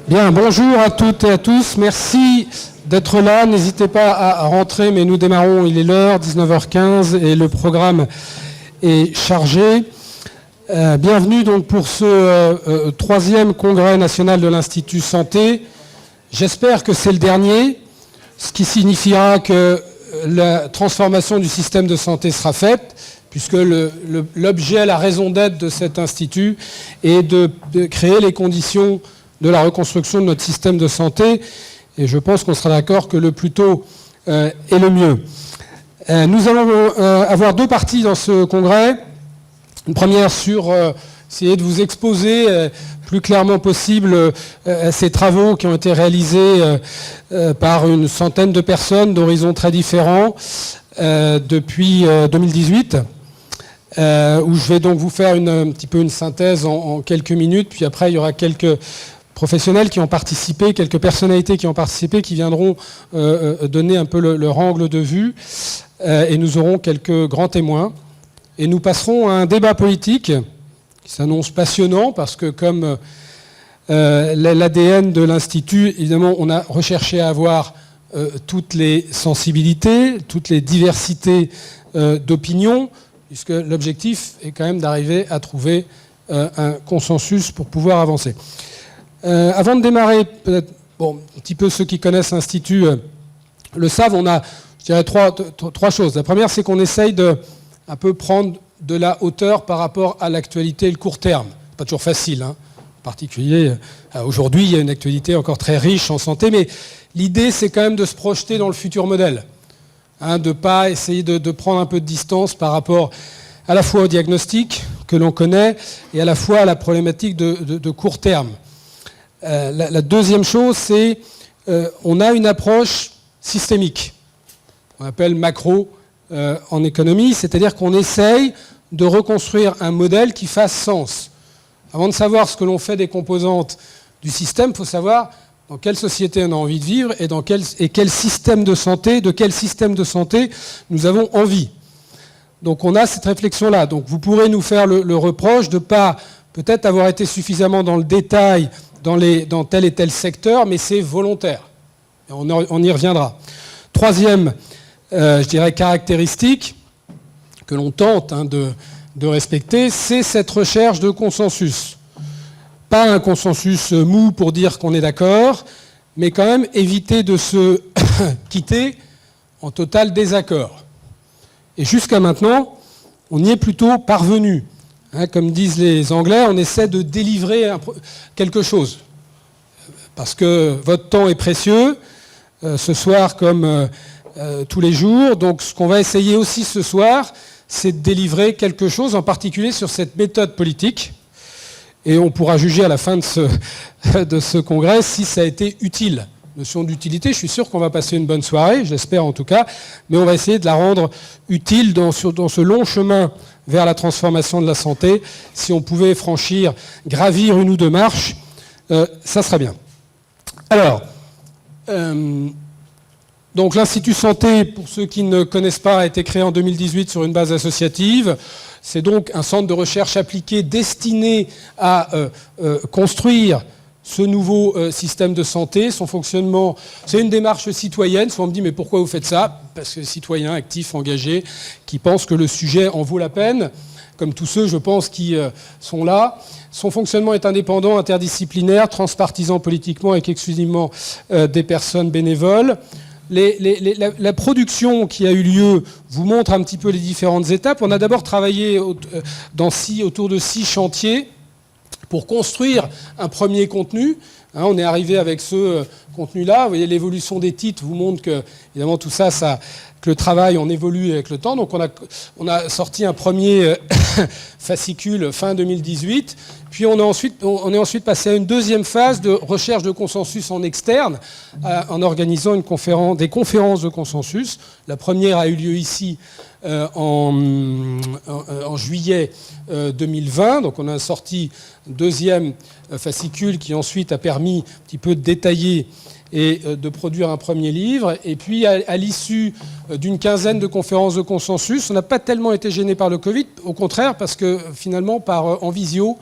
Bien, bonjour à toutes et à tous. Merci d'être là. N'hésitez pas à rentrer, mais nous démarrons, il est l'heure, 19h15, et le programme est chargé. Bienvenue donc pour ce troisième congrès national de l'Institut Santé. J'espère que c'est le dernier, ce qui signifiera que la transformation du système de santé sera faite, puisque l'objet, la raison d'être de cet institut est de créer les conditions de la reconstruction de notre système de santé. Et je pense qu'on sera d'accord que le plus tôt est le mieux. Nous allons avoir deux parties dans ce congrès. Une première sur essayer de vous exposer plus clairement possible ces travaux qui ont été réalisés par une centaine de personnes d'horizons très différents depuis 2018. Où je vais donc vous faire un petit peu une synthèse en quelques minutes, puis après il y aura quelques professionnels qui ont participé, quelques personnalités qui ont participé, qui viendront donner un peu leur angle de vue, et nous aurons quelques grands témoins. Et nous passerons à un débat politique qui s'annonce passionnant, parce que comme l'ADN de l'Institut, évidemment, on a recherché à avoir toutes les sensibilités, toutes les diversités d'opinions, puisque l'objectif est quand même d'arriver à trouver un consensus pour pouvoir avancer. Avant de démarrer, peut-être, un petit peu ceux qui connaissent l'Institut le savent, on a, je dirais, trois choses. La première, c'est qu'on essaye de un peu prendre de la hauteur par rapport à l'actualité et le court terme. Pas toujours facile, hein. En particulier, aujourd'hui, il y a une actualité encore très riche en santé, mais l'idée, c'est quand même de se projeter dans le futur modèle. De ne pas essayer de prendre un peu de distance par rapport à la fois au diagnostic que l'on connaît et à la fois à la problématique de court terme. La deuxième chose, c'est on a une approche systémique, on appelle macro en économie, c'est-à-dire qu'on essaye de reconstruire un modèle qui fasse sens. Avant de savoir ce que l'on fait des composantes du système, il faut savoir dans quelle société on a envie de vivre et de quel système de santé nous avons envie. Donc on a cette réflexion-là. Donc vous pourrez nous faire le reproche de ne pas peut-être avoir été suffisamment dans le détail dans tel et tel secteur, mais c'est volontaire. Et on y reviendra. Troisième, je dirais, caractéristique que l'on tente de respecter, c'est cette recherche de consensus. Pas un consensus mou pour dire qu'on est d'accord, mais quand même éviter de se quitter en total désaccord. Et jusqu'à maintenant, on y est plutôt parvenu. Comme disent les Anglais, on essaie de délivrer quelque chose. Parce que votre temps est précieux, ce soir comme tous les jours. Donc ce qu'on va essayer aussi ce soir, c'est de délivrer quelque chose, en particulier sur cette méthode politique. Et on pourra juger à la fin de ce congrès si ça a été utile. Notion d'utilité, je suis sûr qu'on va passer une bonne soirée, j'espère en tout cas, mais on va essayer de la rendre utile dans ce long chemin vers la transformation de la santé. Si on pouvait gravir une ou deux marches, ça serait bien. Alors, donc l'Institut Santé, pour ceux qui ne connaissent pas, a été créé en 2018 sur une base associative. C'est donc un centre de recherche appliqué destiné à construire ce nouveau système de santé, son fonctionnement. C'est une démarche citoyenne. Souvent on me dit, mais pourquoi vous faites ça? Parce que citoyens actifs, engagés, qui pensent que le sujet en vaut la peine, comme tous ceux, je pense, qui sont là. Son fonctionnement est indépendant, interdisciplinaire, transpartisan politiquement, avec exclusivement des personnes bénévoles. La production qui a eu lieu vous montre un petit peu les différentes étapes. On a d'abord travaillé autour de 6 chantiers pour construire un premier contenu. On est arrivé avec ce contenu-là. Vous voyez, l'évolution des titres vous montre que, évidemment, tout ça, que le travail, on évolue avec le temps. Donc, on a sorti un premier fascicule fin 2018. Puis, on est ensuite passé à une deuxième phase de recherche de consensus en externe, en organisant des conférences de consensus. La première a eu lieu ici en juillet 2020. Donc, on a sorti un deuxième fascicule qui ensuite a permis un petit peu de détailler et de produire un premier livre. Et puis, à l'issue d'une quinzaine de conférences de consensus, on n'a pas tellement été gêné par le Covid, au contraire, parce que finalement, en visio,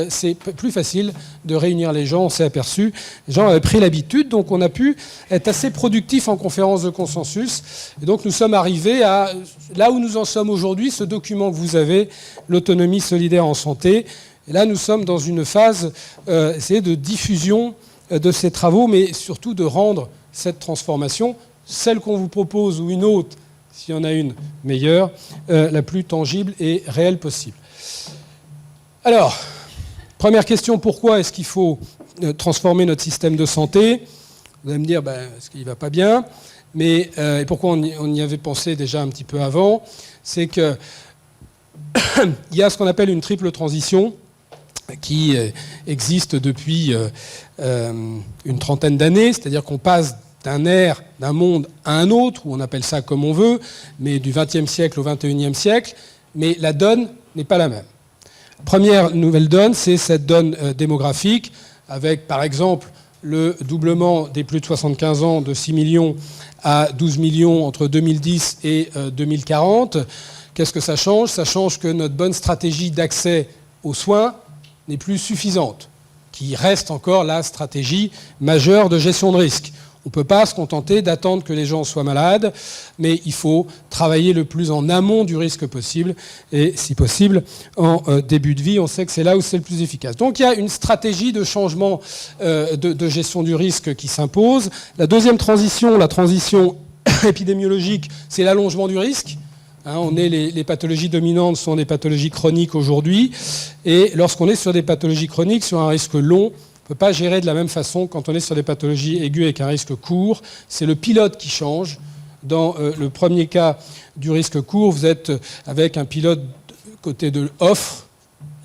c'est plus facile de réunir les gens, on s'est aperçu. Les gens avaient pris l'habitude, donc on a pu être assez productifs en conférence de consensus. Et donc nous sommes arrivés à là où nous en sommes aujourd'hui, ce document que vous avez, l'autonomie solidaire en santé. Et là, nous sommes dans une phase de diffusion de ces travaux, mais surtout de rendre cette transformation, celle qu'on vous propose ou une autre, s'il y en a une meilleure, la plus tangible et réelle possible. Alors, première question, pourquoi est-ce qu'il faut transformer notre système de santé? Vous allez me dire, est-ce qu'il ne va pas bien? Mais et pourquoi on y avait pensé déjà un petit peu avant? C'est qu'il y a ce qu'on appelle une triple transition qui existe depuis une trentaine d'années, c'est-à-dire qu'on passe d'un monde à un autre, ou on appelle ça comme on veut, mais du XXe siècle au XXIe siècle, mais la donne n'est pas la même. Première nouvelle donne, c'est cette donne démographique, avec par exemple le doublement des plus de 75 ans de 6 millions à 12 millions entre 2010 et 2040. Qu'est-ce que ça change? Ça change que notre bonne stratégie d'accès aux soins n'est plus suffisante, qui reste encore la stratégie majeure de gestion de risque. On ne peut pas se contenter d'attendre que les gens soient malades, mais il faut travailler le plus en amont du risque possible, et si possible, en début de vie. On sait que c'est là où c'est le plus efficace. Donc il y a une stratégie de changement de gestion du risque qui s'impose. La deuxième transition, la transition épidémiologique, c'est l'allongement du risque. Les pathologies dominantes sont des pathologies chroniques aujourd'hui, et lorsqu'on est sur des pathologies chroniques, sur un risque long, on ne peut pas gérer de la même façon quand on est sur des pathologies aiguës avec un risque court. C'est le pilote qui change. Dans le premier cas du risque court, vous êtes avec un pilote côté de l'offre,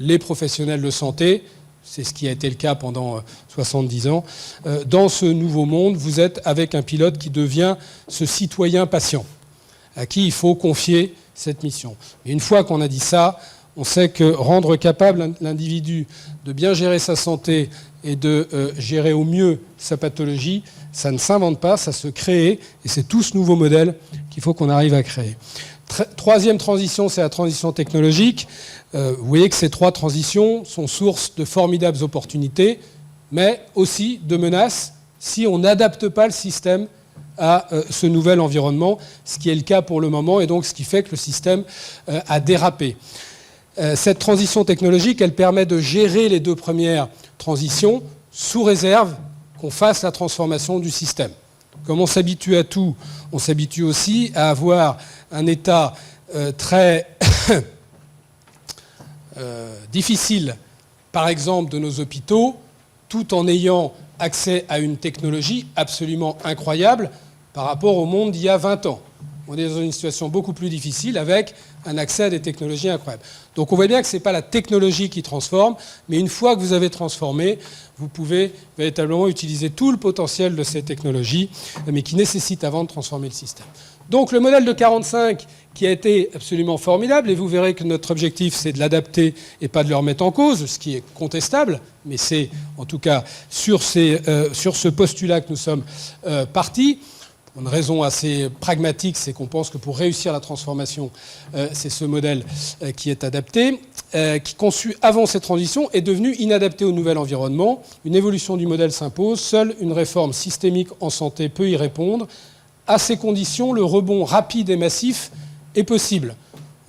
les professionnels de santé. C'est ce qui a été le cas pendant 70 ans. Dans ce nouveau monde, vous êtes avec un pilote qui devient ce citoyen patient, à qui il faut confier cette mission. Et une fois qu'on a dit ça, on sait que rendre capable l'individu de bien gérer sa santé et de gérer au mieux sa pathologie, ça ne s'invente pas, ça se crée, et c'est tout ce nouveau modèle qu'il faut qu'on arrive à créer. Troisième transition, c'est la transition technologique. Vous voyez que ces trois transitions sont source de formidables opportunités, mais aussi de menaces si on n'adapte pas le système à ce nouvel environnement, ce qui est le cas pour le moment, et donc ce qui fait que le système a dérapé. Cette transition technologique, elle permet de gérer les deux premières transitions sous réserve qu'on fasse la transformation du système. Comme on s'habitue à tout, on s'habitue aussi à avoir un état très difficile, par exemple, de nos hôpitaux, tout en ayant accès à une technologie absolument incroyable par rapport au monde d'il y a 20 ans. On est dans une situation beaucoup plus difficile avec un accès à des technologies incroyables. Donc on voit bien que ce n'est pas la technologie qui transforme, mais une fois que vous avez transformé, vous pouvez véritablement utiliser tout le potentiel de ces technologies, mais qui nécessitent avant de transformer le système. Donc le modèle de 45 qui a été absolument formidable, et vous verrez que notre objectif c'est de l'adapter et pas de le remettre en cause, ce qui est contestable, mais c'est en tout cas sur ce postulat que nous sommes partis. Une raison assez pragmatique, c'est qu'on pense que pour réussir la transformation, c'est ce modèle qui est adapté, qui, conçu avant cette transition, est devenu inadapté au nouvel environnement. Une évolution du modèle s'impose. Seule une réforme systémique en santé peut y répondre. À ces conditions, le rebond rapide et massif est possible.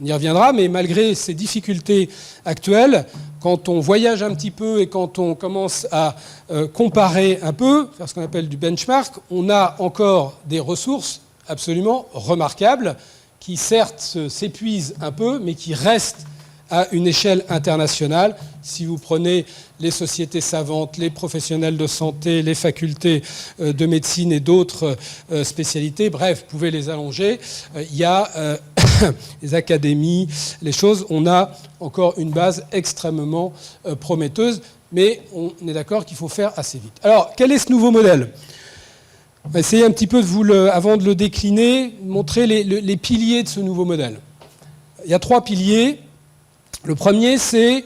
On y reviendra, mais malgré ces difficultés actuelles, quand on voyage un petit peu et quand on commence à comparer un peu, faire ce qu'on appelle du benchmark, on a encore des ressources absolument remarquables qui certes s'épuisent un peu, mais qui restent à une échelle internationale. Si vous prenez les sociétés savantes, les professionnels de santé, les facultés de médecine et d'autres spécialités, bref, vous pouvez les allonger. Il y a les académies, les choses, on a encore une base extrêmement prometteuse, mais on est d'accord qu'il faut faire assez vite. Alors, quel est ce nouveau modèle ? On va essayer un petit peu, avant de le décliner, montrer les piliers de ce nouveau modèle. Il y a 3 piliers. Le premier, c'est,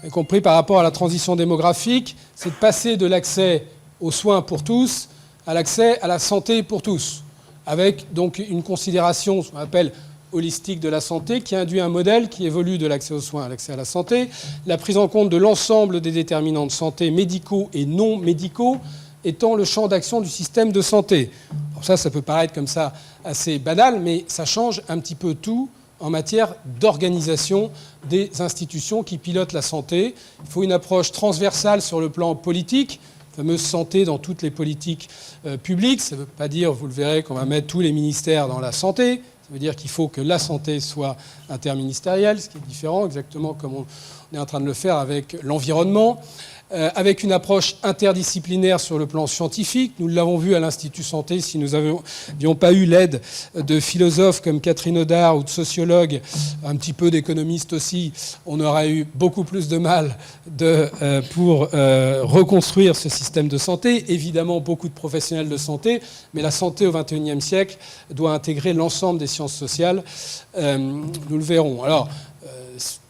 y compris par rapport à la transition démographique, c'est de passer de l'accès aux soins pour tous à l'accès à la santé pour tous, avec donc une considération, ce qu'on appelle holistique de la santé, qui induit un modèle qui évolue de l'accès aux soins à l'accès à la santé, la prise en compte de l'ensemble des déterminants de santé médicaux et non médicaux étant le champ d'action du système de santé. Alors ça peut paraître comme ça assez banal, mais ça change un petit peu tout en matière d'organisation des institutions qui pilotent la santé. Il faut une approche transversale sur le plan politique, fameuse santé dans toutes les politiques publiques. Ça ne veut pas dire, vous le verrez, qu'on va mettre tous les ministères dans la santé. Ça veut dire qu'il faut que la santé soit interministérielle, ce qui est différent, exactement comme on est en train de le faire avec l'environnement, avec une approche interdisciplinaire sur le plan scientifique. Nous l'avons vu à l'Institut Santé, si nous n'avions pas eu l'aide de philosophes comme Catherine Audard ou de sociologues, un petit peu d'économistes aussi, on aurait eu beaucoup plus de mal pour reconstruire ce système de santé. Évidemment, beaucoup de professionnels de santé, mais la santé au XXIe siècle doit intégrer l'ensemble des sciences sociales. Nous le verrons. Alors,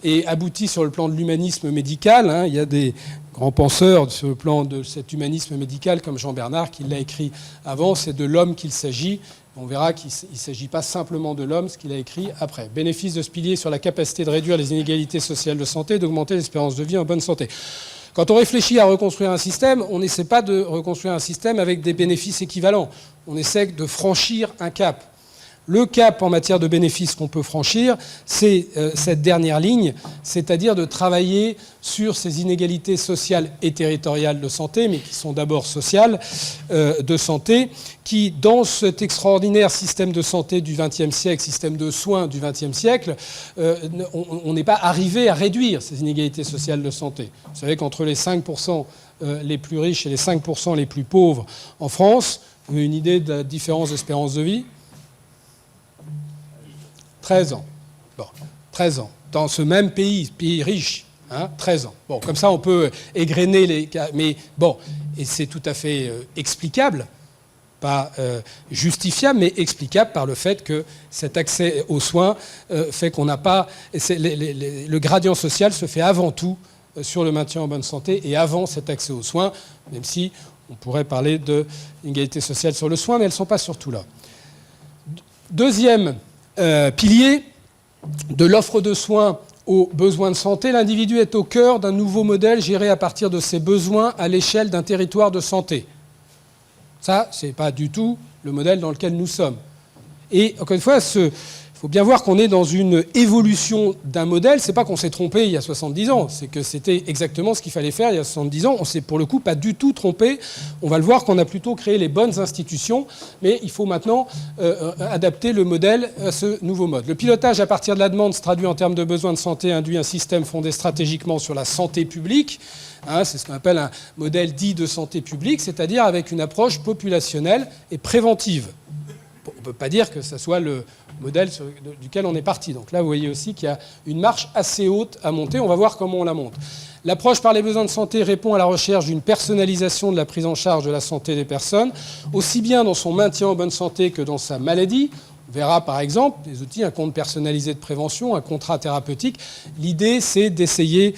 et aboutit sur le plan de l'humanisme médical. Hein, il y a des grands penseurs sur le plan de cet humanisme médical, comme Jean Bernard, qui l'a écrit avant. C'est de l'homme qu'il s'agit. On verra qu'il ne s'agit pas simplement de l'homme, ce qu'il a écrit après. Bénéfice de ce pilier sur la capacité de réduire les inégalités sociales de santé, d'augmenter l'espérance de vie en bonne santé. Quand on réfléchit à reconstruire un système, on n'essaie pas de reconstruire un système avec des bénéfices équivalents. On essaie de franchir un cap. Le cap en matière de bénéfices qu'on peut franchir, c'est cette dernière ligne, c'est-à-dire de travailler sur ces inégalités sociales et territoriales de santé, mais qui sont d'abord sociales, de santé, qui, dans cet extraordinaire système de santé du XXe siècle, système de soins du XXe siècle, on n'est pas arrivé à réduire ces inégalités sociales de santé. Vous savez qu'entre les 5% les plus riches et les 5% les plus pauvres en France, vous avez une idée de la différence d'espérance de vie ? 13 ans. Bon, 13 ans. Dans ce même pays riche, hein, 13 ans. Bon, comme ça, on peut égrener les cas. Mais bon, et c'est tout à fait explicable, pas justifiable, mais explicable par le fait que cet accès aux soins fait qu'on n'a pas... le gradient social se fait avant tout sur le maintien en bonne santé et avant cet accès aux soins, même si on pourrait parler d'inégalité sociale sur le soin, mais elles ne sont pas surtout là. Deuxième pilier de l'offre de soins aux besoins de santé, l'individu est au cœur d'un nouveau modèle géré à partir de ses besoins à l'échelle d'un territoire de santé. Ça, ce n'est pas du tout le modèle dans lequel nous sommes. Et encore une fois, il faut bien voir qu'on est dans une évolution d'un modèle. Ce n'est pas qu'on s'est trompé il y a 70 ans, c'est que c'était exactement ce qu'il fallait faire il y a 70 ans. On ne s'est pour le coup pas du tout trompé. On va le voir qu'on a plutôt créé les bonnes institutions, mais il faut maintenant adapter le modèle à ce nouveau mode. Le pilotage à partir de la demande se traduit en termes de besoins de santé, induit un système fondé stratégiquement sur la santé publique. Hein, c'est ce qu'on appelle un modèle dit de santé publique, c'est-à-dire avec une approche populationnelle et préventive. On ne peut pas dire que ce soit le modèle duquel on est parti. Donc là, vous voyez aussi qu'il y a une marche assez haute à monter. On va voir comment on la monte. L'approche par les besoins de santé répond à la recherche d'une personnalisation de la prise en charge de la santé des personnes, aussi bien dans son maintien en bonne santé que dans sa maladie. On verra par exemple des outils, un compte personnalisé de prévention, un contrat thérapeutique. L'idée, c'est d'essayer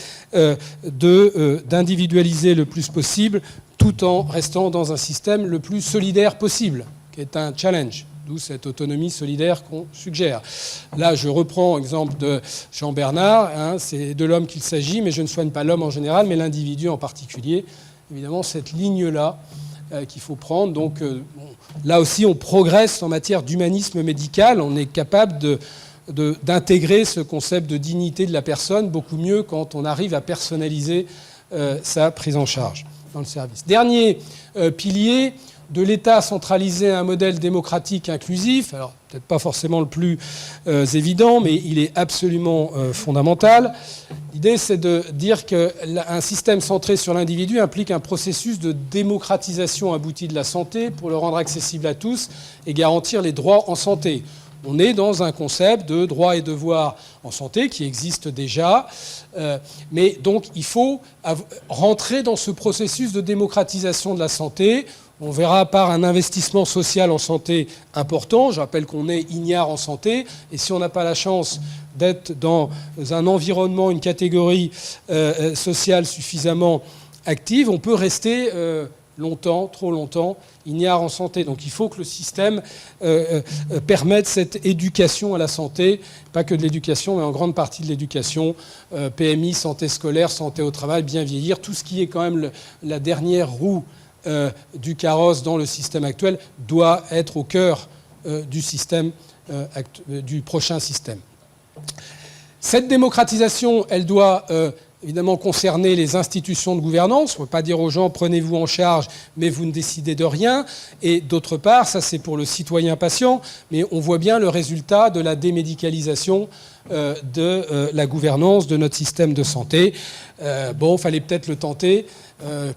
d'individualiser le plus possible tout en restant dans un système le plus solidaire possible, qui est un challenge. D'où cette autonomie solidaire qu'on suggère. Là, je reprends l'exemple de Jean Bernard. Hein, c'est de l'homme qu'il s'agit, mais je ne soigne pas l'homme en général, mais l'individu en particulier. Évidemment, cette ligne-là qu'il faut prendre. Donc, là aussi, on progresse en matière d'humanisme médical. On est capable d'intégrer ce concept de dignité de la personne beaucoup mieux quand on arrive à personnaliser sa prise en charge dans le service. Dernier pilier, de l'État centralisé à un modèle démocratique inclusif, alors peut-être pas forcément le plus évident, mais il est absolument fondamental. L'idée, c'est de dire qu'un système centré sur l'individu implique un processus de démocratisation aboutie de la santé pour le rendre accessible à tous et garantir les droits en santé. On est dans un concept de droits et devoirs en santé qui existe déjà, mais donc il faut rentrer dans ce processus de démocratisation de la santé. On verra par un investissement social en santé important. Je rappelle qu'on est ignare en santé. Et si on n'a pas la chance d'être dans un environnement, une catégorie sociale suffisamment active, on peut rester longtemps, trop longtemps, ignares en santé. Donc il faut que le système permette cette éducation à la santé, pas que de l'éducation, mais en grande partie de l'éducation, PMI, santé scolaire, santé au travail, bien vieillir, tout ce qui est quand même la dernière roue du carrosse dans le système actuel doit être au cœur du système, du prochain système. Cette démocratisation, elle doit évidemment concerner les institutions de gouvernance. On ne peut pas dire aux gens prenez-vous en charge, mais vous ne décidez de rien. Et d'autre part, ça c'est pour le citoyen patient, mais on voit bien le résultat de la démédicalisation de la gouvernance de notre système de santé. Bon, il fallait peut-être le tenter.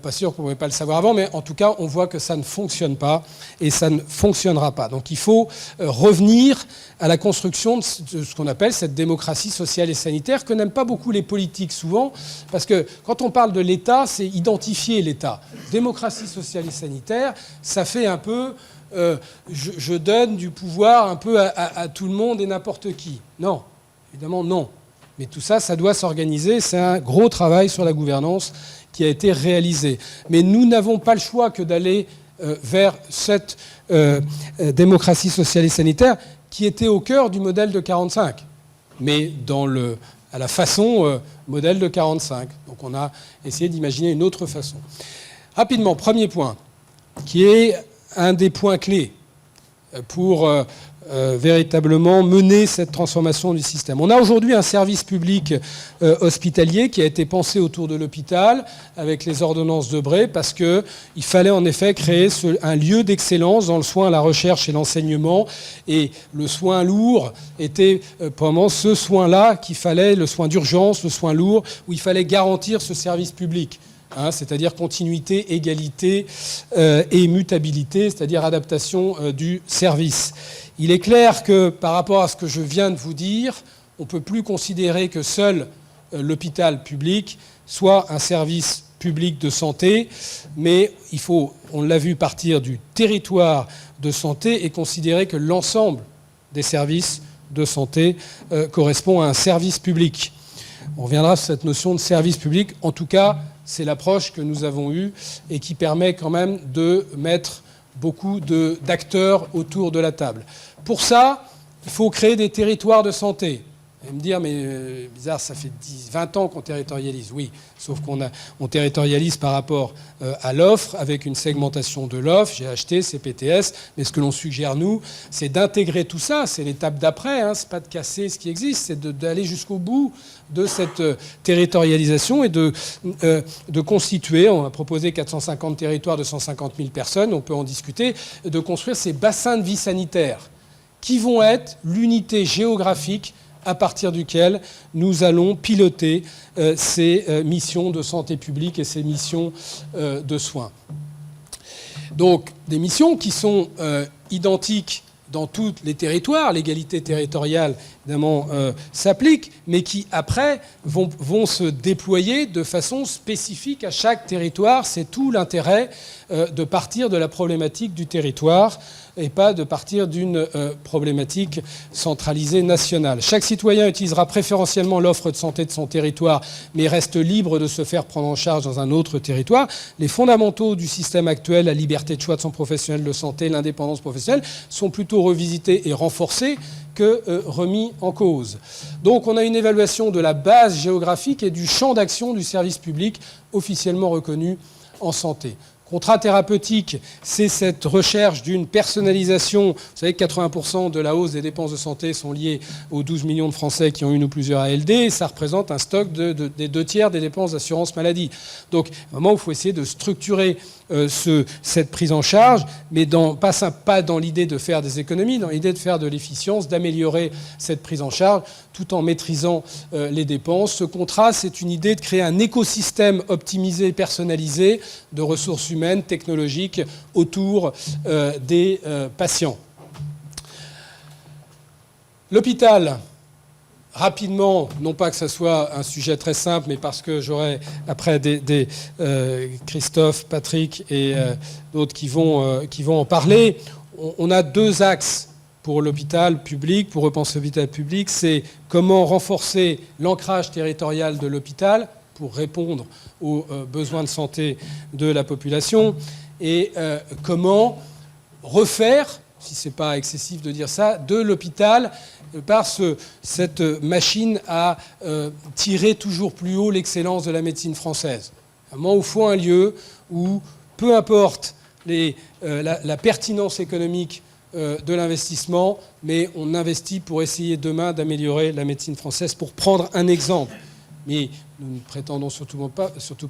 Pas sûr qu'on ne pouvait pas le savoir avant, mais en tout cas, on voit que ça ne fonctionne pas et ça ne fonctionnera pas. Donc il faut revenir à la construction de ce qu'on appelle cette démocratie sociale et sanitaire, que n'aiment pas beaucoup les politiques souvent, parce que quand on parle de l'État, c'est identifier l'État. Démocratie sociale et sanitaire, ça fait un peu je donne du pouvoir un peu à tout le monde et n'importe qui. Non, évidemment non. Mais tout ça, ça doit s'organiser. C'est un gros travail sur la gouvernance qui a été réalisé. Mais nous n'avons pas le choix que d'aller vers cette démocratie sociale et sanitaire qui était au cœur du modèle de 1945, mais à la façon modèle de 1945. Donc on a essayé d'imaginer une autre façon. Rapidement, premier point, qui est un des points clés pour véritablement mener cette transformation du système. On a aujourd'hui un service public hospitalier qui a été pensé autour de l'hôpital avec les ordonnances de Bray parce qu'il fallait en effet créer un lieu d'excellence dans le soin, la recherche et l'enseignement. Et le soin lourd était vraiment ce soin-là qu'il fallait, le soin d'urgence, le soin lourd, où il fallait garantir ce service public. C'est-à-dire continuité, égalité et mutabilité, c'est-à-dire adaptation du service. Il est clair que par rapport à ce que je viens de vous dire, on ne peut plus considérer que seul l'hôpital public soit un service public de santé, mais il faut, on l'a vu, partir du territoire de santé et considérer que l'ensemble des services de santé correspond à un service public. On reviendra sur cette notion de service public. En tout cas, c'est l'approche que nous avons eue et qui permet quand même de mettre beaucoup d'acteurs autour de la table. Pour ça, il faut créer des territoires de santé. Vous allez me dire, mais bizarre, ça fait 20 ans qu'on territorialise. Oui, sauf qu'on territorialise par rapport à l'offre, avec une segmentation de l'offre, GHT, CPTS, mais ce que l'on suggère, nous, c'est d'intégrer tout ça, c'est l'étape d'après, c'est pas de casser ce qui existe, c'est d'aller jusqu'au bout de cette territorialisation et de constituer, on a proposé 450 territoires de 150 000 personnes, on peut en discuter, de construire ces bassins de vie sanitaire qui vont être l'unité géographique à partir duquel nous allons piloter ces missions de santé publique et ces missions de soins. Donc des missions qui sont identiques dans tous les territoires, l'égalité territoriale évidemment s'applique, mais qui après vont se déployer de façon spécifique à chaque territoire. C'est tout l'intérêt de partir de la problématique du territoire et pas de partir d'une problématique centralisée nationale. Chaque citoyen utilisera préférentiellement l'offre de santé de son territoire, mais reste libre de se faire prendre en charge dans un autre territoire. Les fondamentaux du système actuel, la liberté de choix de son professionnel de santé, l'indépendance professionnelle, sont plutôt revisités et renforcés que remis en cause. Donc on a une évaluation de la base géographique et du champ d'action du service public officiellement reconnu en santé. Contrat thérapeutique, c'est cette recherche d'une personnalisation. Vous savez que 80% de la hausse des dépenses de santé sont liées aux 12 millions de Français qui ont une ou plusieurs ALD, et ça représente un stock des 2/3 des dépenses d'assurance maladie. Donc, à un moment où il faut essayer de structurer cette prise en charge, mais pas dans l'idée de faire des économies, dans l'idée de faire de l'efficience, d'améliorer cette prise en charge, tout en maîtrisant les dépenses. Ce contrat, c'est une idée de créer un écosystème optimisé, personnalisé, de ressources humaines, technologiques, autour des patients. L'hôpital, rapidement, non pas que ce soit un sujet très simple, mais parce que j'aurai après Christophe, Patrick et d'autres qui vont en parler. On a deux axes pour l'hôpital public, pour repenser l'hôpital public. C'est comment renforcer l'ancrage territorial de l'hôpital pour répondre aux besoins de santé de la population. et comment refaire, si ce n'est pas excessif de dire ça, de l'hôpital par cette machine à tirer toujours plus haut l'excellence de la médecine française. À un moment où il faut un lieu où, peu importe la pertinence économique de l'investissement, mais on investit pour essayer demain d'améliorer la médecine française, pour prendre un exemple. Mais nous ne prétendons surtout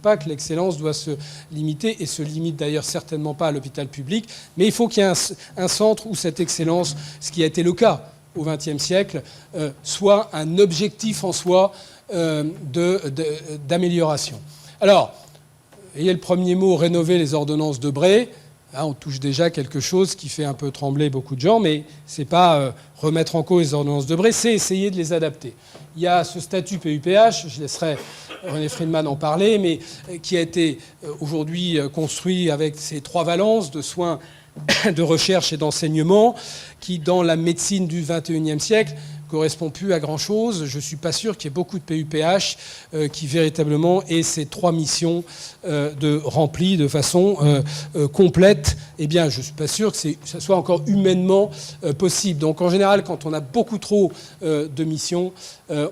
pas que l'excellence doit se limiter, et se limite d'ailleurs certainement pas à l'hôpital public, mais il faut qu'il y ait un centre où cette excellence, ce qui a été le cas au XXe siècle, soit un objectif en soi d'amélioration. Alors, ayez le premier mot, rénover les ordonnances Debré. Là, on touche déjà quelque chose qui fait un peu trembler beaucoup de gens, mais ce n'est pas remettre en cause les ordonnances Debré, c'est essayer de les adapter. Il y a ce statut PUPH, je laisserai René Friedman en parler, mais qui a été aujourd'hui construit avec ces 3 valences de soins, de recherche et d'enseignement, qui, dans la médecine du XXIe siècle, ne correspond plus à grand-chose. Je ne suis pas sûr qu'il y ait beaucoup de PUPH qui véritablement aient ces 3 missions remplies de façon complète. Eh bien, je ne suis pas sûr que ça soit encore humainement possible. Donc, en général, quand on a beaucoup trop de missions,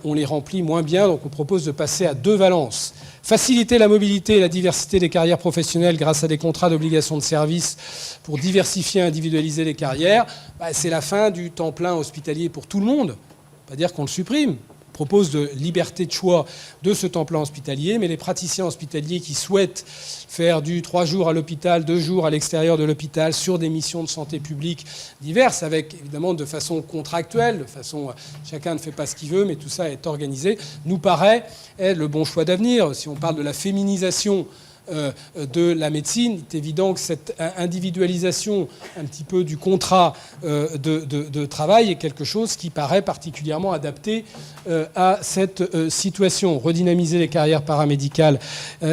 on les remplit moins bien. Donc, on propose de passer à 2 valences. Faciliter la mobilité et la diversité des carrières professionnelles grâce à des contrats d'obligation de service pour diversifier et individualiser les carrières. C'est la fin du temps plein hospitalier pour tout le monde. Pas dire qu'on le supprime. On propose de liberté de choix de ce temps plein hospitalier, mais les praticiens hospitaliers qui souhaitent faire du 3 jours à l'hôpital, 2 jours à l'extérieur de l'hôpital, sur des missions de santé publique diverses, avec évidemment de façon contractuelle, de façon chacun ne fait pas ce qu'il veut, mais tout ça est organisé, nous paraît être le bon choix d'avenir. Si on parle de la féminisation de la médecine, il est évident que cette individualisation un petit peu du contrat de travail est quelque chose qui paraît particulièrement adapté à cette situation. Redynamiser les carrières paramédicales,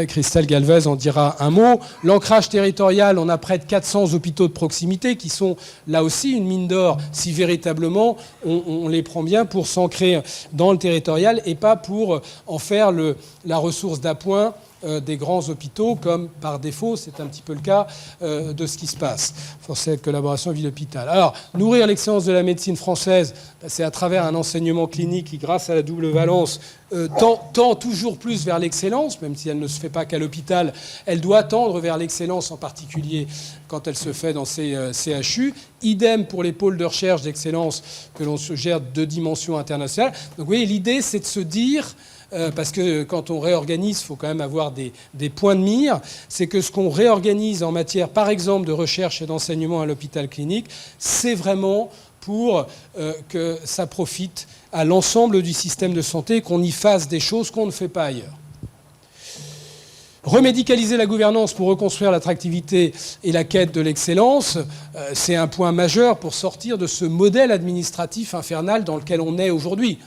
Christelle Galvez en dira un mot. L'ancrage territorial, on a près de 400 hôpitaux de proximité qui sont là aussi une mine d'or si véritablement on les prend bien pour s'ancrer dans le territorial et pas pour en faire la ressource d'appoint des grands hôpitaux, comme par défaut, c'est un petit peu le cas de ce qui se passe. Forcée collaboration ville-hôpital. Alors, nourrir l'excellence de la médecine française, c'est à travers un enseignement clinique qui, grâce à la double valence, tend toujours plus vers l'excellence, même si elle ne se fait pas qu'à l'hôpital, elle doit tendre vers l'excellence, en particulier quand elle se fait dans ces CHU. Idem pour les pôles de recherche d'excellence que l'on se gère de dimension internationale. Donc, vous voyez, l'idée, c'est de se dire... parce que quand on réorganise, il faut quand même avoir des points de mire, c'est que ce qu'on réorganise en matière, par exemple, de recherche et d'enseignement à l'hôpital clinique, c'est vraiment pour que ça profite à l'ensemble du système de santé, qu'on y fasse des choses qu'on ne fait pas ailleurs. Remédicaliser la gouvernance pour reconstruire l'attractivité et la quête de l'excellence, c'est un point majeur pour sortir de ce modèle administratif infernal dans lequel on est aujourd'hui.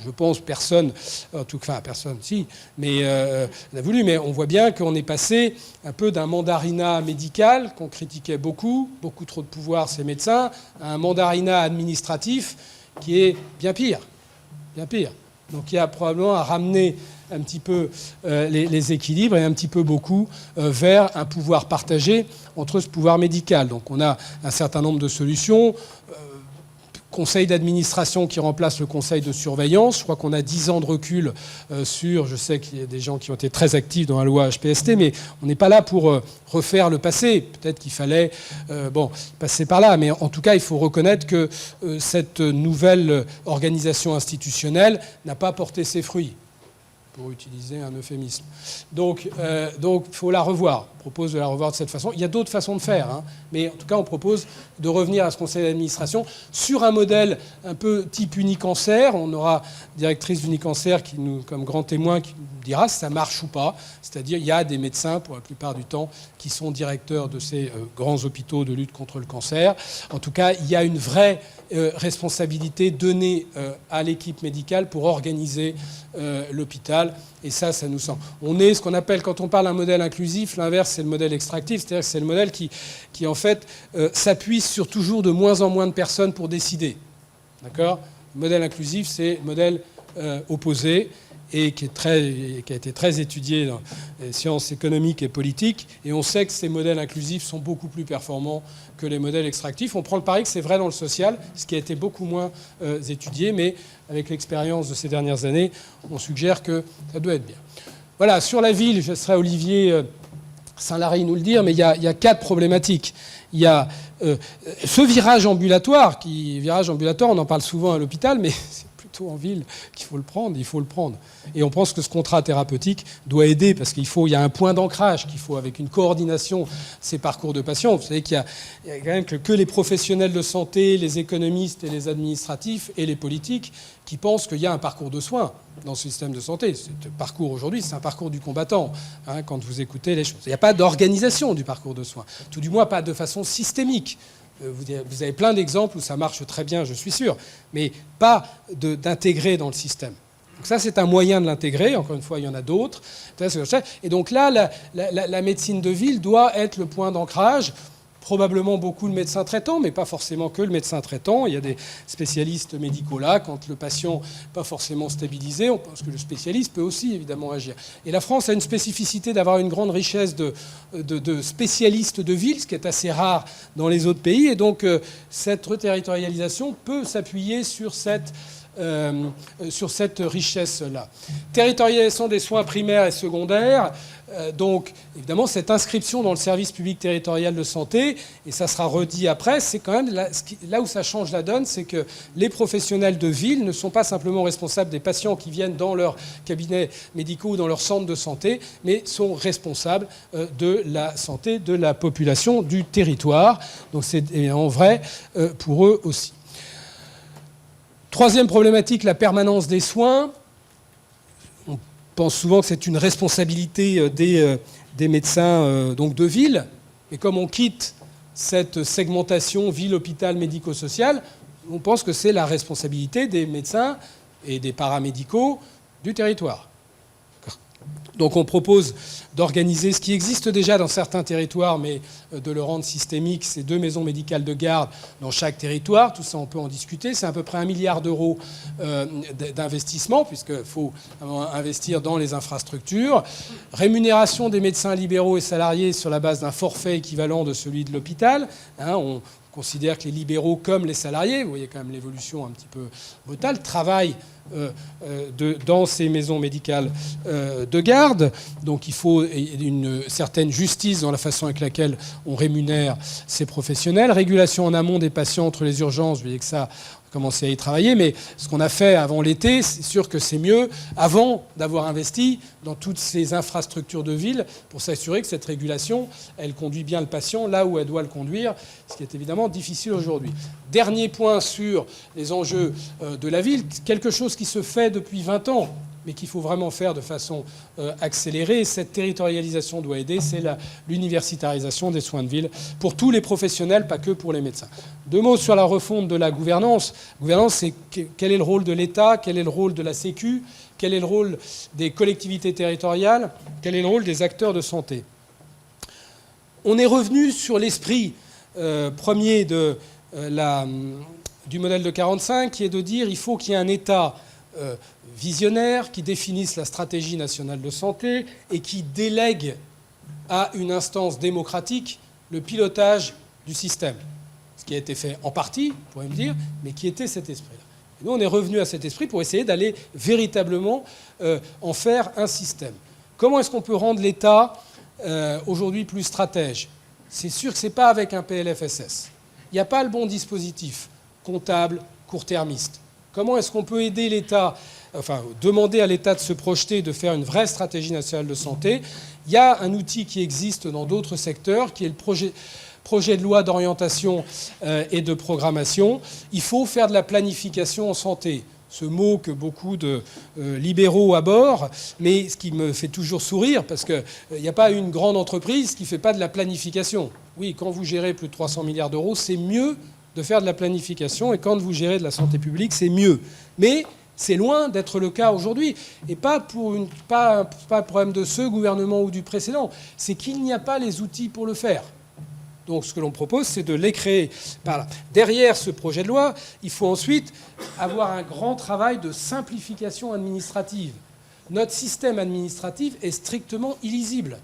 Je pense personne, en tout cas personne, si, mais l'a voulu. Mais on voit bien qu'on est passé un peu d'un mandarinat médical qu'on critiquait beaucoup trop de pouvoir ces médecins, à un mandarinat administratif qui est bien pire, bien pire. Donc il y a probablement à ramener un petit peu les équilibres et un petit peu beaucoup vers un pouvoir partagé entre ce pouvoir médical. Donc on a un certain nombre de solutions. Conseil d'administration qui remplace le conseil de surveillance. Je crois qu'on a 10 ans de recul sur... Je sais qu'il y a des gens qui ont été très actifs dans la loi HPST, mais on n'est pas là pour refaire le passé. Peut-être qu'il fallait passer par là. Mais en tout cas, il faut reconnaître que cette nouvelle organisation institutionnelle n'a pas porté ses fruits, pour utiliser un euphémisme. Donc, il faut la revoir. On propose de la revoir de cette façon. Il y a d'autres façons de faire, hein, mais en tout cas, on propose de revenir à ce conseil d'administration sur un modèle un peu type Unicancer. On aura directrice d'Unicancer qui nous, comme grand témoin, qui nous dira si ça marche ou pas. C'est-à-dire, il y a des médecins, pour la plupart du temps, qui sont directeurs de ces grands hôpitaux de lutte contre le cancer. En tout cas, il y a une vraie responsabilité donnée à l'équipe médicale pour organiser l'hôpital. Et ça nous semble. On est ce qu'on appelle, quand on parle d'un modèle inclusif, l'inverse, c'est le modèle extractif. C'est-à-dire que c'est le modèle qui en fait, s'appuie sur toujours de moins en moins de personnes pour décider. D'accord ? Le modèle inclusif, c'est le modèle opposé. et qui a été très étudié dans les sciences économiques et politiques. Et on sait que ces modèles inclusifs sont beaucoup plus performants que les modèles extractifs. On prend le pari que c'est vrai dans le social, ce qui a été beaucoup moins étudié, mais avec l'expérience de ces dernières années, on suggère que ça doit être bien. Voilà, sur la ville, je laisserai Olivier Saint-Lary nous le dire, mais il y a 4 problématiques. Il y a ce virage ambulatoire, on en parle souvent à l'hôpital, mais c'est plutôt en ville qu'il faut le prendre, il faut le prendre. Et on pense que ce contrat thérapeutique doit aider, parce qu'il y a un point d'ancrage qu'il faut, avec une coordination, ces parcours de patients. Vous savez qu'il y a quand même que les professionnels de santé, les économistes et les administratifs et les politiques qui pensent qu'il y a un parcours de soins dans ce système de santé. Ce parcours aujourd'hui, c'est un parcours du combattant, hein, quand vous écoutez les choses. Il n'y a pas d'organisation du parcours de soins, tout du moins pas de façon systémique. Vous avez plein d'exemples où ça marche très bien, je suis sûr, mais pas d'intégrer dans le système. Donc ça, c'est un moyen de l'intégrer. Encore une fois, il y en a d'autres. Et donc là, la médecine de ville doit être le point d'ancrage. Probablement beaucoup de médecins traitants, mais pas forcément que le médecin traitant. Il y a des spécialistes médicaux là. Quand le patient n'est pas forcément stabilisé, on pense que le spécialiste peut aussi évidemment agir. Et la France a une spécificité d'avoir une grande richesse de spécialistes de ville, ce qui est assez rare dans les autres pays. Et donc cette reterritorialisation peut s'appuyer sur cette richesse-là. Territorialisation des soins primaires et secondaires. Donc, évidemment, cette inscription dans le service public territorial de santé, et ça sera redit après, c'est quand même là où ça change la donne, c'est que les professionnels de ville ne sont pas simplement responsables des patients qui viennent dans leurs cabinets médicaux ou dans leur centre de santé, mais sont responsables de la santé de la population du territoire. Donc, c'est en vrai pour eux aussi. Troisième problématique, la permanence des soins. On pense souvent que c'est une responsabilité des médecins donc de ville. Et comme on quitte cette segmentation ville-hôpital médico-social, on pense que c'est la responsabilité des médecins et des paramédicaux du territoire. Donc on propose d'organiser ce qui existe déjà dans certains territoires, mais de le rendre systémique, ces 2 maisons médicales de garde dans chaque territoire. Tout ça, on peut en discuter. C'est à peu près 1 milliard d'euros d'investissement, puisqu'il faut investir dans les infrastructures. Rémunération des médecins libéraux et salariés sur la base d'un forfait équivalent de celui de l'hôpital. On considère que les libéraux, comme les salariés, vous voyez quand même l'évolution un petit peu brutale, travaillent dans ces maisons médicales de garde. Donc il faut une certaine justice dans la façon avec laquelle on rémunère ces professionnels. Régulation en amont des patients entre les urgences, vous voyez que ça, on a commencé à y travailler, mais ce qu'on a fait avant l'été, c'est sûr que c'est mieux, avant d'avoir investi dans toutes ces infrastructures de ville, pour s'assurer que cette régulation, elle conduit bien le patient là où elle doit le conduire, ce qui est évidemment difficile aujourd'hui. Dernier point sur les enjeux de la ville, quelque chose qui se fait depuis 20 ans, mais qu'il faut vraiment faire de façon accélérée. Cette territorialisation doit aider, c'est l'universitarisation des soins de ville pour tous les professionnels, pas que pour les médecins. 2 mots sur la refonte de la gouvernance. Gouvernance, c'est quel est le rôle de l'État, quel est le rôle de la Sécu, quel est le rôle des collectivités territoriales, quel est le rôle des acteurs de santé. On est revenu sur l'esprit premier du modèle de 45, qui est de dire qu'il faut qu'il y ait un État visionnaire qui définisse la stratégie nationale de santé et qui délègue à une instance démocratique le pilotage du système. Ce qui a été fait en partie, vous pourrez me dire, mais qui était cet esprit-là. Et nous, on est revenu à cet esprit pour essayer d'aller véritablement en faire un système. Comment est-ce qu'on peut rendre l'État aujourd'hui plus stratège? C'est sûr que ce n'est pas avec un PLFSS. Il n'y a pas le bon dispositif comptable, court-termiste. Comment est-ce qu'on peut aider l'État, enfin demander à l'État de se projeter, de faire une vraie stratégie nationale de santé? Il y a un outil qui existe dans d'autres secteurs, qui est le projet de loi d'orientation et de programmation. Il faut faire de la planification en santé. Ce mot que beaucoup de libéraux abhorrent, mais ce qui me fait toujours sourire, parce qu'il n'y a pas une grande entreprise qui ne fait pas de la planification. Oui, quand vous gérez plus de 300 milliards d'euros, c'est mieux de faire de la planification, et quand vous gérez de la santé publique, c'est mieux. Mais c'est loin d'être le cas aujourd'hui, et pas un problème de ce gouvernement ou du précédent, c'est qu'il n'y a pas les outils pour le faire. Donc ce que l'on propose, c'est de les créer par là. Derrière ce projet de loi, il faut ensuite avoir un grand travail de simplification administrative. notre système administratif est strictement illisible.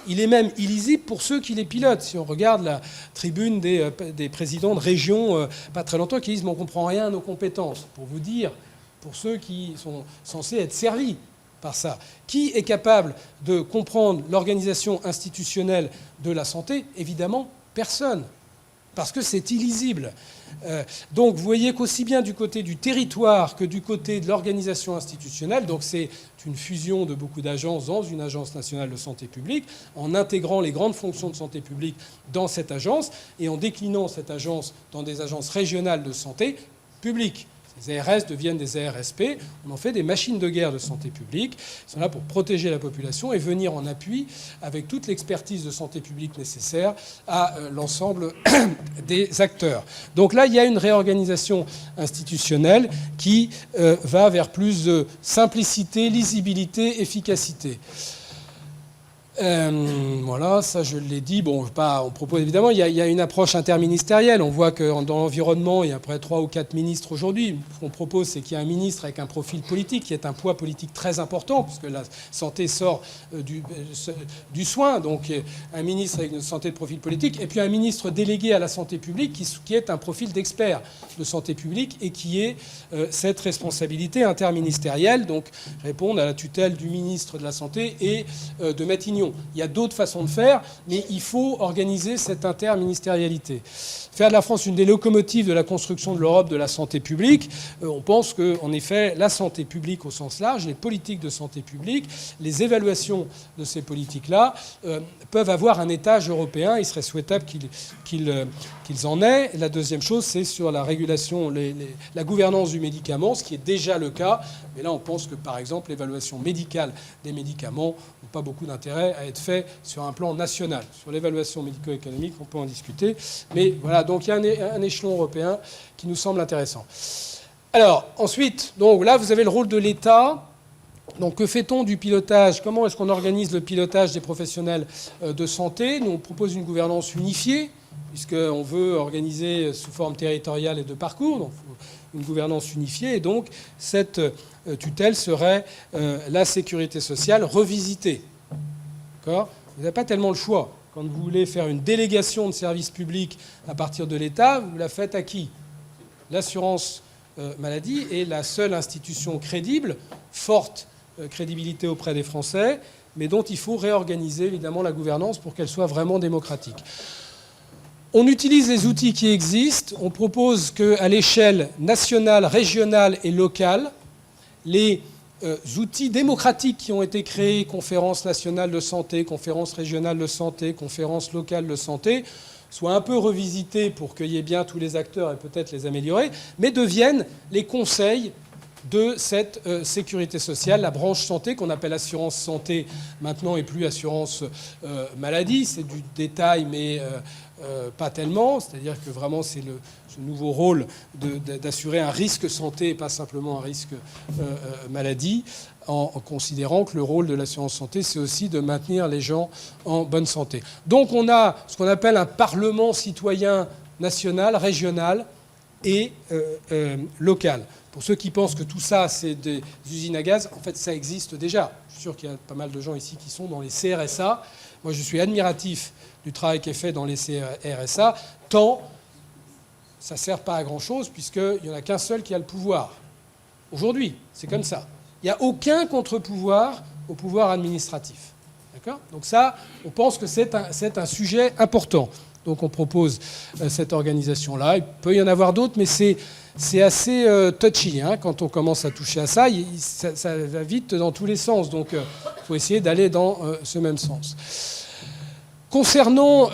Il est même illisible pour ceux qui les pilotent. Si on regarde la tribune des présidents de régions, pas très longtemps, qui disent « mais on ne comprend rien à nos compétences ». Pour vous dire, pour ceux qui sont censés être servis par ça. Qui est capable de comprendre l'organisation institutionnelle de la santé? Évidemment, personne. Parce que c'est illisible. Donc vous voyez qu'aussi bien du côté du territoire que du côté de l'organisation institutionnelle, donc c'est une fusion de beaucoup d'agences dans une agence nationale de santé publique, en intégrant les grandes fonctions de santé publique dans cette agence et en déclinant cette agence dans des agences régionales de santé publique. Les ARS deviennent des ARSP, on en fait des machines de guerre de santé publique. Ils sont là pour protéger la population et venir en appui avec toute l'expertise de santé publique nécessaire à l'ensemble des acteurs. Donc là, il y a une réorganisation institutionnelle qui va vers plus de simplicité, lisibilité, efficacité. Voilà, ça je l'ai dit. Bon, on propose évidemment, il y a une approche interministérielle. On voit que dans l'environnement, il y a à peu près 3 ou 4 ministres aujourd'hui. Ce qu'on propose, c'est qu'il y ait un ministre avec un profil politique, qui ait un poids politique très important, puisque la santé sort du soin. Donc un ministre avec une santé de profil politique, et puis un ministre délégué à la santé publique qui est un profil d'expert de santé publique et qui ait cette responsabilité interministérielle, donc répondre à la tutelle du ministre de la Santé et de Matignon. Il y a d'autres façons de faire, mais il faut organiser cette interministérialité. Faire de la France une des locomotives de la construction de l'Europe de la santé publique, on pense qu'en effet, la santé publique au sens large, les politiques de santé publique, les évaluations de ces politiques-là peuvent avoir un étage européen. Il serait souhaitable qu'ils en aient. La deuxième chose, c'est sur la régulation, la gouvernance du médicament, ce qui est déjà le cas. Mais là, on pense que, par exemple, l'évaluation médicale des médicaments n'a pas beaucoup d'intérêt à être fait sur un plan national. Sur l'évaluation médico-économique, on peut en discuter. Mais voilà, donc il y a un échelon européen qui nous semble intéressant. Alors, ensuite, donc là, vous avez le rôle de l'État. Donc, que fait-on du pilotage? Comment est-ce qu'on organise le pilotage des professionnels de santé? Nous, on propose une gouvernance unifiée, puisqu'on veut organiser sous forme territoriale et de parcours, donc une gouvernance unifiée. Et donc, cette tutelle serait la sécurité sociale revisitée. D'accord ? Vous n'avez pas tellement le choix. Quand vous voulez faire une délégation de services publics à partir de l'État, vous la faites à qui? L'assurance maladie est la seule institution crédible, forte crédibilité auprès des Français, mais dont il faut réorganiser évidemment la gouvernance pour qu'elle soit vraiment démocratique. On utilise les outils qui existent. On propose qu'à l'échelle nationale, régionale et locale, les outils démocratiques qui ont été créés, conférences nationales de santé, conférences régionales de santé, conférences locales de santé, soient un peu revisités pour qu'il y ait bien tous les acteurs et peut-être les améliorer, mais deviennent les conseils de cette sécurité sociale, la branche santé qu'on appelle assurance santé maintenant et plus assurance maladie. C'est du détail, mais pas tellement. C'est-à-dire que vraiment c'est ce nouveau rôle d'assurer un risque santé et pas simplement un risque maladie, en considérant que le rôle de l'assurance santé, c'est aussi de maintenir les gens en bonne santé. Donc on a ce qu'on appelle un parlement citoyen national, régional et local. Pour ceux qui pensent que tout ça, c'est des usines à gaz, en fait, ça existe déjà. Je suis sûr qu'il y a pas mal de gens ici qui sont dans les CRSA. Moi, je suis admiratif du travail qui est fait dans les CRSA, tant ça ne sert pas à grand-chose, puisqu'il n'y en a qu'un seul qui a le pouvoir. Aujourd'hui, c'est comme ça. Il n'y a aucun contre-pouvoir au pouvoir administratif. D'accord ? Donc ça, on pense que c'est un sujet important. Donc on propose cette organisation-là. Il peut y en avoir d'autres, mais c'est assez touchy quand on commence à toucher à ça. Ça va vite dans tous les sens. Donc il faut essayer d'aller dans ce même sens. Concernant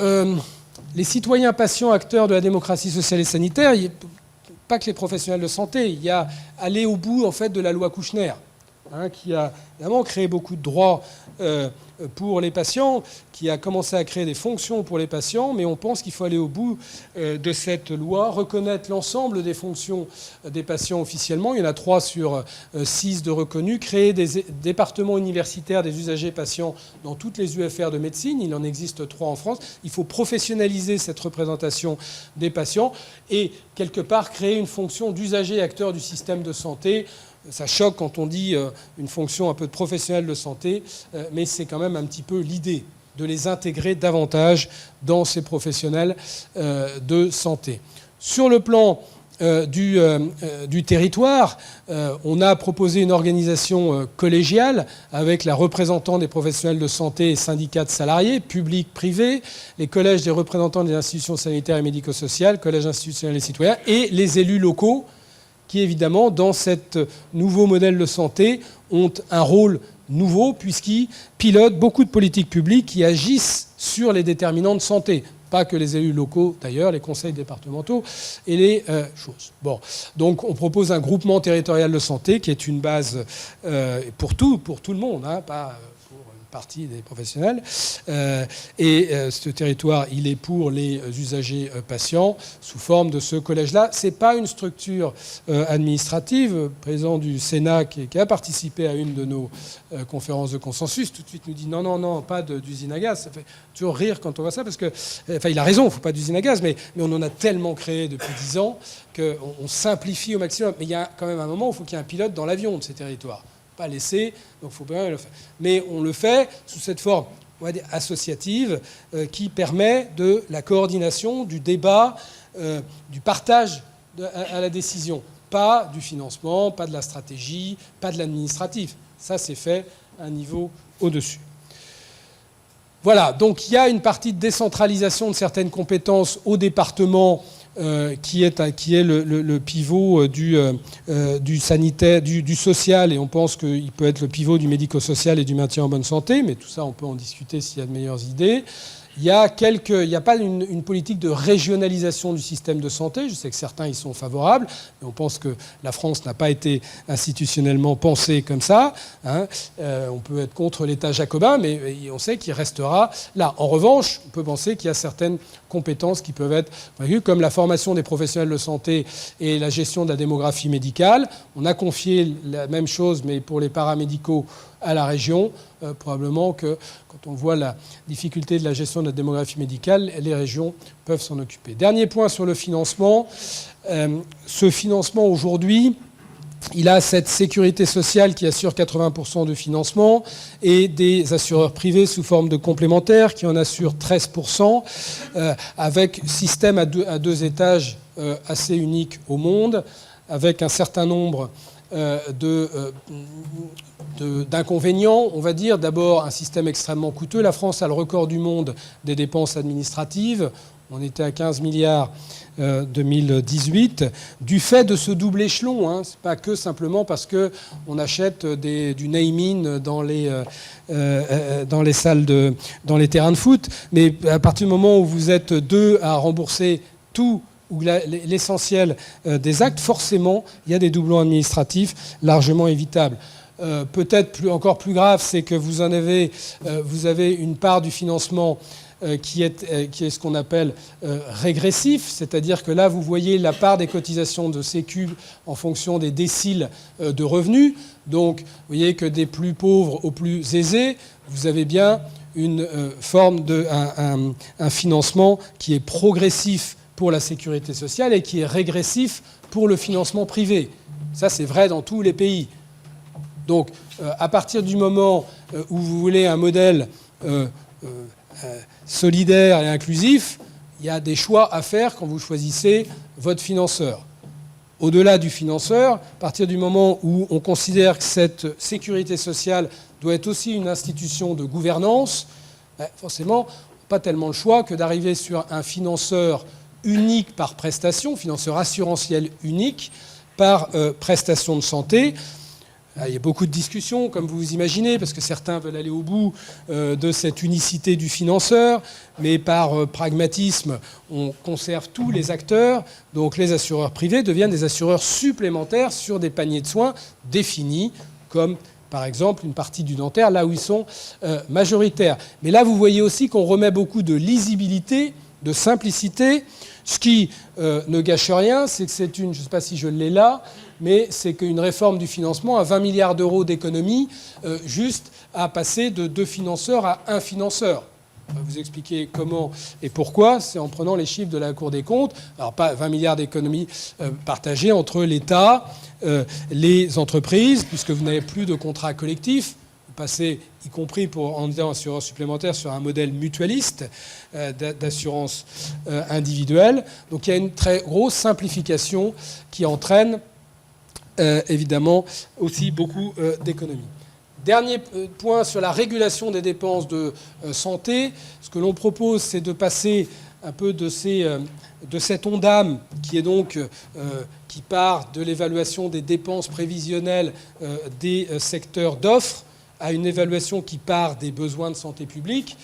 les citoyens patients acteurs de la démocratie sociale et sanitaire, il n'y a pas que les professionnels de santé. Il y a aller au bout en fait, de la loi Kouchner, qui a évidemment créé beaucoup de droits pour les patients, qui a commencé à créer des fonctions pour les patients, mais on pense qu'il faut aller au bout de cette loi, reconnaître l'ensemble des fonctions des patients officiellement. Il y en a 3 sur 6 de reconnus, créer des départements universitaires des usagers patients dans toutes les UFR de médecine. Il en existe 3 en France. Il faut professionnaliser cette représentation des patients et, quelque part, créer une fonction d'usager acteur du système de santé, ça choque quand on dit une fonction un peu de professionnel de santé, mais c'est quand même un petit peu l'idée de les intégrer davantage dans ces professionnels de santé. Sur le plan du territoire, on a proposé une organisation collégiale avec la représentante des professionnels de santé et syndicats de salariés, publics, privés, les collèges des représentants des institutions sanitaires et médico-sociales, collèges institutionnels et citoyens, et les élus locaux qui, évidemment, dans ce nouveau modèle de santé, ont un rôle nouveau puisqu'ils pilotent beaucoup de politiques publiques qui agissent sur les déterminants de santé. Pas que les élus locaux, d'ailleurs, les conseils départementaux et les choses. Bon, donc on propose un groupement territorial de santé qui est une base pour tout le monde, hein, pas pour une partie des professionnels. Ce territoire, il est pour les usagers patients sous forme de ce collège-là. C'est pas une structure administrative. Le président du Sénat, qui a participé à une de nos conférences de consensus, tout de suite nous dit non, pas d'usine à gaz. Ça fait toujours rire quand on voit ça, parce que, enfin, il a raison, il ne faut pas d'usine à gaz, mais on en a tellement créé depuis 10 ans qu'on simplifie au maximum. Mais il y a quand même un moment où il faut qu'il y ait un pilote dans l'avion de ces territoires. Pas laisser, donc il faut bien le faire. Mais on le fait sous cette forme, on va dire, associative, qui permet de la coordination, du débat, du partage à la décision. Pas du financement, pas de la stratégie, pas de l'administratif. Ça, c'est fait à un niveau au-dessus. Voilà, donc il y a une partie de décentralisation de certaines compétences au département qui est le pivot du sanitaire, du social, et on pense qu'il peut être le pivot du médico-social et du maintien en bonne santé, mais tout ça, on peut en discuter s'il y a de meilleures idées. Il n'y a pas une politique de régionalisation du système de santé. Je sais que certains y sont favorables, mais on pense que la France n'a pas été institutionnellement pensée comme ça. Hein. On peut être contre l'État jacobin, mais on sait qu'il restera là. En revanche, on peut penser qu'il y a certaines compétences qui peuvent être prévues, comme la formation des professionnels de santé et la gestion de la démographie médicale. On a confié la même chose, mais pour les paramédicaux, à la région. Probablement que quand on voit la difficulté de la gestion de la démographie médicale, les régions peuvent s'en occuper. Dernier point sur le financement. Ce financement aujourd'hui, il a cette sécurité sociale qui assure 80% de financement et des assureurs privés sous forme de complémentaires qui en assurent 13%, avec système à deux étages assez unique au monde, avec un certain nombre d'inconvénients, on va dire. D'abord, un système extrêmement coûteux. La France a le record du monde des dépenses administratives. On était à 15 milliards 2018, du fait de ce double échelon. Hein. Ce n'est pas que simplement parce qu'on achète du naming dans les salles dans les terrains de foot, mais à partir du moment où vous êtes deux à rembourser tout ou l'essentiel des actes, forcément, il y a des doublons administratifs largement évitables. Peut-être encore plus grave, c'est que vous avez une part du financement qui est ce qu'on appelle régressif, c'est-à-dire que là, vous voyez la part des cotisations de Sécu en fonction des déciles de revenus. Donc, vous voyez que des plus pauvres aux plus aisés, vous avez bien une forme un financement qui est progressif pour la sécurité sociale et qui est régressif pour le financement privé. Ça, c'est vrai dans tous les pays. Donc, à partir du moment où vous voulez un modèle solidaire et inclusif, il y a des choix à faire quand vous choisissez votre financeur. Au-delà du financeur, à partir du moment où on considère que cette sécurité sociale doit être aussi une institution de gouvernance, forcément, pas tellement le choix que d'arriver sur un financeur unique par prestation, financeur assurantiel unique par prestation de santé. Il y a beaucoup de discussions, comme vous vous imaginez, parce que certains veulent aller au bout de cette unicité du financeur, mais par pragmatisme, on conserve tous les acteurs. Donc les assureurs privés deviennent des assureurs supplémentaires sur des paniers de soins définis, comme par exemple une partie du dentaire, là où ils sont majoritaires. Mais là, vous voyez aussi qu'on remet beaucoup de lisibilité, de simplicité. Ce qui ne gâche rien, c'est que c'est je ne sais pas si je l'ai là, mais c'est qu'une réforme du financement à 20 milliards d'euros d'économie, juste à passer de 2 financeurs à 1 financeur. On va vous expliquer comment et pourquoi. C'est en prenant les chiffres de la Cour des comptes. Alors, pas 20 milliards d'économies partagées entre l'État, les entreprises, puisque vous n'avez plus de contrats collectifs. Vous passez, y compris en étant assureur supplémentaire, sur un modèle mutualiste d'assurance individuelle. Donc, il y a une très grosse simplification qui entraîne évidemment aussi beaucoup d'économies. Dernier point sur la régulation des dépenses de santé. Ce que l'on propose, c'est de passer un peu de cet ONDAM qui est donc qui part de l'évaluation des dépenses prévisionnelles des secteurs d'offres à une évaluation qui part des besoins de santé publique.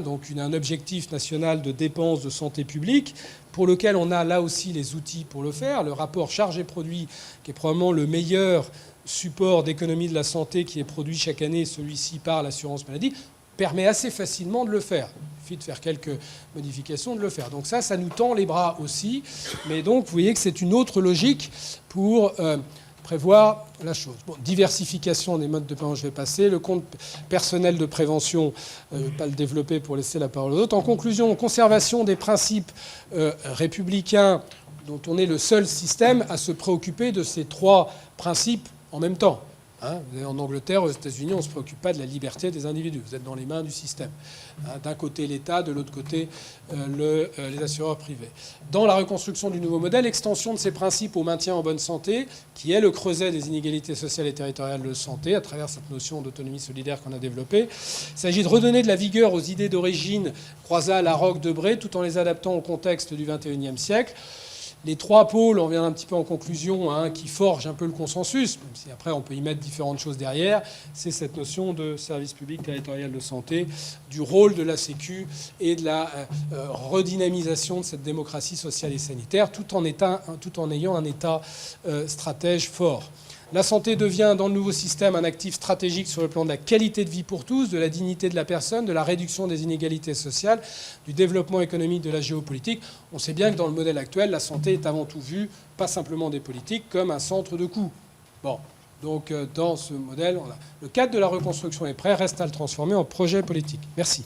Donc un objectif national de dépenses de santé publique pour lequel on a là aussi les outils pour le faire. Le rapport charge-et-produit, qui est probablement le meilleur support d'économie de la santé qui est produit chaque année, celui-ci par l'assurance maladie, permet assez facilement de le faire. Il suffit de faire quelques modifications, de le faire. Donc ça nous tend les bras aussi. Mais donc, vous voyez que c'est une autre logique pour prévoir la chose. Bon, diversification des modes de paiement, je vais passer. Le compte personnel de prévention, je ne vais pas le développer pour laisser la parole aux autres. En conclusion, conservation des principes républicains dont on est le seul système à se préoccuper de ces trois principes en même temps. En Angleterre, aux États-Unis, on ne se préoccupe pas de la liberté des individus. Vous êtes dans les mains du système. D'un côté, l'État, de l'autre côté, les assureurs privés. Dans la reconstruction du nouveau modèle, extension de ces principes au maintien en bonne santé, qui est le creuset des inégalités sociales et territoriales de santé, à travers cette notion d'autonomie solidaire qu'on a développée. Il s'agit de redonner de la vigueur aux idées d'origine Croizat, Larocque, Debré, tout en les adaptant au contexte du XXIe siècle. Les trois pôles, on vient un petit peu en conclusion, qui forgent un peu le consensus, même si après on peut y mettre différentes choses derrière, c'est cette notion de service public territorial de santé, du rôle de la Sécu et de la redynamisation de cette démocratie sociale et sanitaire, tout en ayant un État stratège fort. La santé devient, dans le nouveau système, un actif stratégique sur le plan de la qualité de vie pour tous, de la dignité de la personne, de la réduction des inégalités sociales, du développement économique, de la géopolitique. On sait bien que dans le modèle actuel, la santé est avant tout vue, pas simplement des politiques, comme un centre de coût. Bon, donc dans ce modèle, le cadre de la reconstruction est prêt, reste à le transformer en projet politique. Merci.